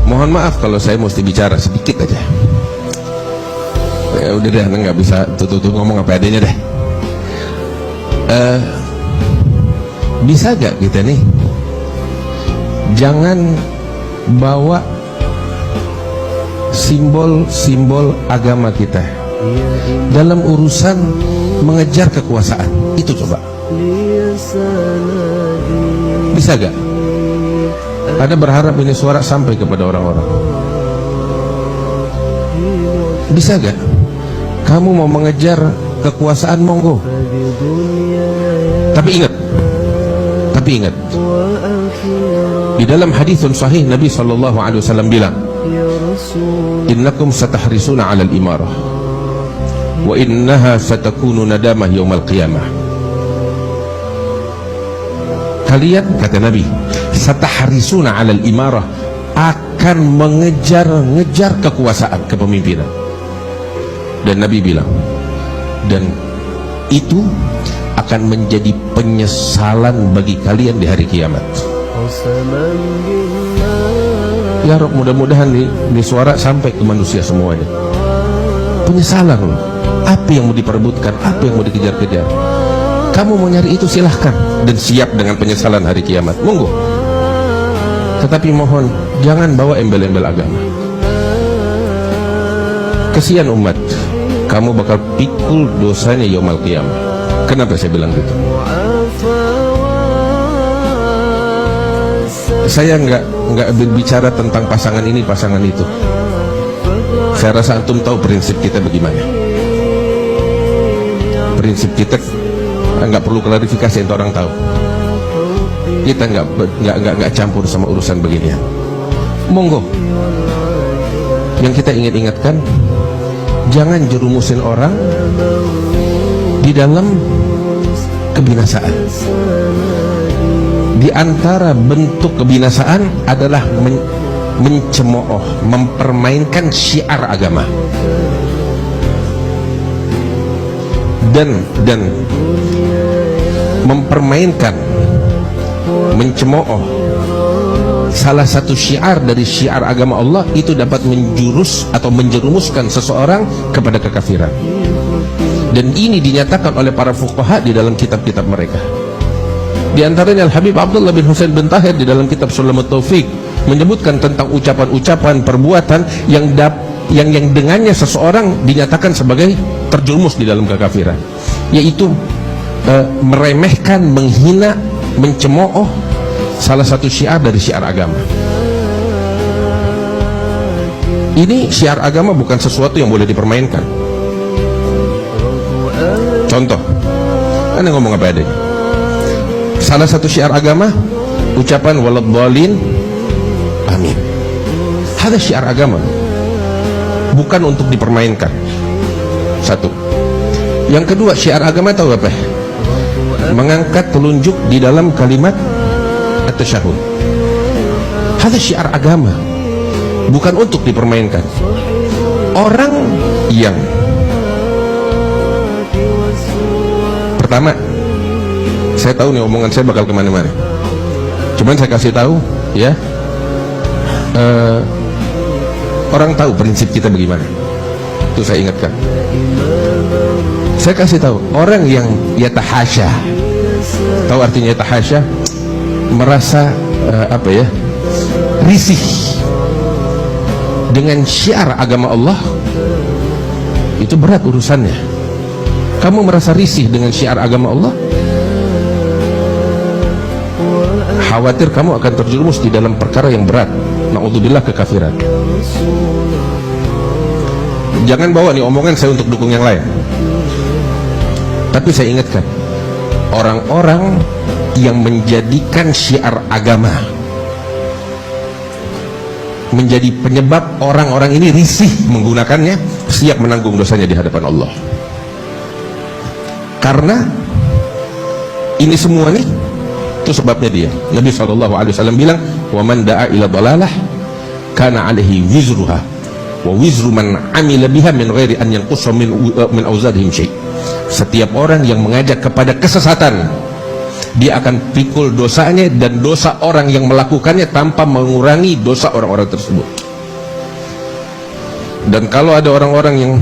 Mohon maaf kalau saya mesti bicara sedikit aja. Ya udah deh, nggak bisa tutup ngomong apa adanya deh. Bisa gak kita nih jangan bawa simbol-simbol agama kita dalam urusan mengejar kekuasaan itu? Coba bisa gak? Ada berharap ini suara sampai kepada orang-orang. Bisa gak? Kamu mau mengejar kekuasaan, monggo. Tapi ingat, di dalam haditsun sahih Nabi SAW bilang, innakum satahrisuna 'alal imarah wa innaha satakunu nadamah yaumal qiyamah. Kalian, kata Nabi, satahrisuna 'alal imarah, akan mengejar kekuasaan, kepemimpinan. Dan Nabi bilang, dan itu akan menjadi penyesalan bagi kalian di hari kiamat. Ya Rob, mudah-mudahan di suara sampai ke manusia semuanya. Penyesalan loh. Apa yang mau diperebutkan, apa yang mau dikejar-kejar. Kamu mau nyari itu silahkan, dan siap dengan penyesalan hari kiamat, monggo. Tetapi mohon jangan bawa embel-embel agama. Kesian umat, kamu bakal pikul dosanya yaumal qiyamah. Kenapa saya bilang gitu? Saya nggak berbicara tentang pasangan ini, pasangan itu. Saya rasa antum tahu prinsip kita bagaimana. Prinsip kita nggak perlu klarifikasi, itu orang tahu. Kita nggak campur sama urusan beginian. Monggo. Yang kita ingatkan, jangan jerumusin orang di dalam kebinasaan. Di antara bentuk kebinasaan adalah mencemooh, mempermainkan syiar agama, dan mempermainkan, mencemooh salah satu syiar dari syiar agama Allah, itu dapat menjurus atau menjerumuskan seseorang kepada kekafiran. Dan ini dinyatakan oleh para fuqaha di dalam kitab-kitab mereka. Di antaranya Al-Habib Abdullah bin Husain bin Tahir di dalam kitab Sulamut Taufik menyebutkan tentang ucapan-ucapan, perbuatan yang dengannya seseorang dinyatakan sebagai terjerumus di dalam kekafiran, yaitu meremehkan, menghina, mencemooh salah satu syiar dari syiar agama. Ini syiar agama bukan sesuatu yang boleh dipermainkan. Contoh, Anda ngomong apa adanya. Salah satu syiar agama, ucapan waladhdallin amin. Ada syiar agama, bukan untuk dipermainkan. Satu. Yang kedua, syiar agama tahu apa? Mengangkat telunjuk di dalam kalimat at-tasyahud. Ada syiar agama, bukan untuk dipermainkan. Orang yang pertama, saya tahu nih omongan saya bakal kemana-mana, cuman saya kasih tahu ya, orang tahu prinsip kita bagaimana, itu saya ingatkan. Saya kasih tahu, orang yang yatahasya, tahu artinya yatahasya? Merasa risih dengan syiar agama Allah, itu berat urusannya. Kamu merasa risih dengan syiar agama Allah, khawatir kamu akan terjerumus di dalam perkara yang berat, na'udzubillah, kekafiran. Jangan bawa nih omongan saya untuk dukung yang lain. Tapi saya ingatkan, orang-orang yang menjadikan syiar agama menjadi penyebab orang-orang ini risih menggunakannya, siap menanggung dosanya di hadapan Allah. Karena ini semua nih, itu sebabnya dia. Nabi SAW bilang, wa man da'a ila dalalah kana alaihi wizruha wa wizru man amila biha min ghairi an yanqusa min awzadihim syai'. Setiap orang yang mengajak kepada kesesatan, dia akan pikul dosanya dan dosa orang yang melakukannya tanpa mengurangi dosa orang-orang tersebut. Dan kalau ada orang-orang yang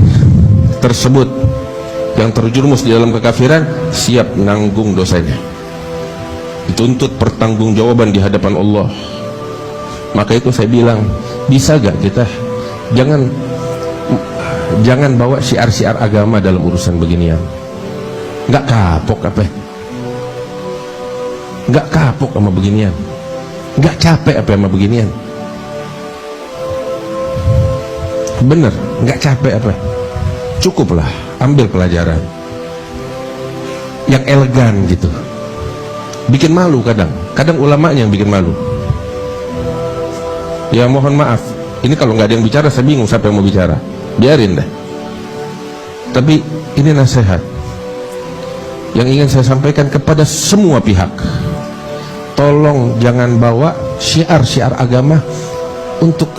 tersebut yang terjerumus di dalam kekafiran, siap nanggung dosanya, dituntut pertanggungjawaban di hadapan Allah. Maka itu saya bilang, bisa gak kita jangan bawa syiar-syiar agama dalam urusan beginian. Nggak kapok apa? Nggak kapok sama beginian? Nggak capek apa sama beginian? Bener, nggak capek apa? Cukuplah, ambil pelajaran yang elegan gitu. Bikin malu kadang ulamanya yang bikin malu. Ya mohon maaf, ini kalau nggak ada yang bicara saya bingung siapa yang mau bicara. Biarin deh. Tapi ini nasihat yang ingin saya sampaikan kepada semua pihak. Tolong jangan bawa syiar-syiar agama untuk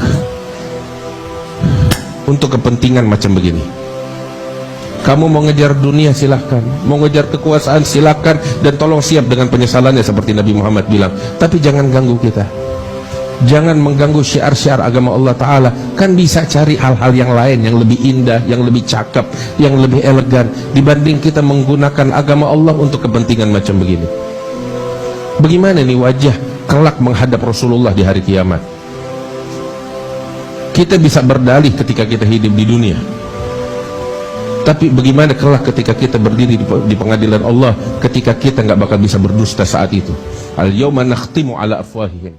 kepentingan macam begini. Kamu mau ngejar dunia silahkan, mau ngejar kekuasaan silahkan, dan tolong siap dengan penyesalannya seperti Nabi Muhammad bilang. Tapi jangan ganggu kita, jangan mengganggu syiar-syiar agama Allah Ta'ala. Kan bisa cari hal-hal yang lain yang lebih indah, yang lebih cakep, yang lebih elegan, dibanding kita menggunakan agama Allah untuk kepentingan macam begini. Bagaimana nih wajah kelak menghadap Rasulullah di hari kiamat? Kita bisa berdalih ketika kita hidup di dunia, tapi bagaimana kelak ketika kita berdiri di pengadilan Allah, ketika kita nggak bakal bisa berdusta saat itu? Al-yawma nakhtimu ala afwahihim